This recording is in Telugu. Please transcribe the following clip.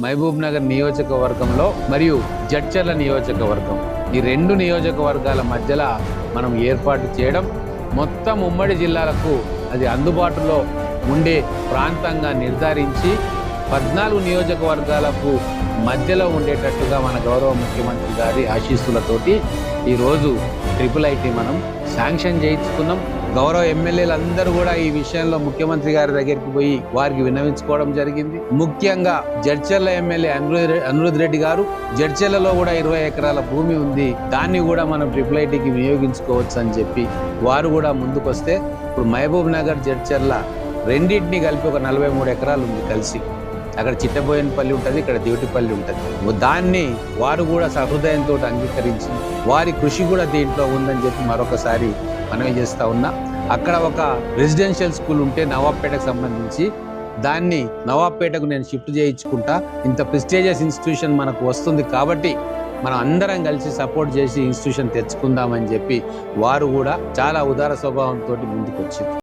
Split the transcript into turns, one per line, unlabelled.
మహబూబ్ నగర్ నియోజకవర్గంలో మరియు జడ్చర్ల నియోజకవర్గం ఈ రెండు నియోజకవర్గాల మధ్యలో మనం ఏర్పాటు చేయడం మొత్తం ఉమ్మడి జిల్లాలకు అది అందుబాటులో ఉండే ప్రాంతంగా నిర్ధారించి 14 నియోజకవర్గాలకు మధ్యలో ఉండేటట్టుగా మన గౌరవ ముఖ్యమంత్రి గారి ఆశీస్సులతోటి ఈరోజు IIIT మనం శాంక్షన్ చేయించుకున్నాం. గౌరవ ఎమ్మెల్యేలందరూ కూడా ఈ విషయంలో ముఖ్యమంత్రి గారి దగ్గరికి పోయి వారికి విన్నవించుకోవడం జరిగింది. ముఖ్యంగా జడ్చర్ల ఎమ్మెల్యే అనిరుద్ రెడ్డి గారు జడ్చర్లలో కూడా 20 ఎకరాల భూమి ఉంది, దాన్ని కూడా మనం IIITకి వినియోగించుకోవచ్చు అని చెప్పి వారు కూడా ముందుకొస్తే ఇప్పుడు మహబూబ్ నగర్ జడ్చర్ల రెండింటిని కలిపి ఒక 43 ఎకరాలు ఉంది కలిసి. అక్కడ చిట్టబోయినపల్లి ఉంటుంది, ఇక్కడ దేవటిపల్లి ఉంటుంది. దాన్ని వారు కూడా సహృదయంతో అంగీకరించి వారి కృషి కూడా దీంట్లో ఉందని చెప్పి మరొకసారి మనవి చేస్తా ఉన్నా. అక్కడ ఒక రెసిడెన్షియల్ స్కూల్ ఉంటే నవాబ్పేటకు సంబంధించి దాన్ని నవాబ్పేటకు నేను షిఫ్ట్ చేయించుకుంటా. ఇంత ప్రెస్టీజియస్ ఇన్స్టిట్యూషన్ మనకు వస్తుంది కాబట్టి మనం అందరం కలిసి సపోర్ట్ చేసి ఇన్స్టిట్యూషన్ తెచ్చుకుందామని చెప్పి వారు కూడా చాలా ఉదార స్వభావంతో ముందుకు వచ్చింది.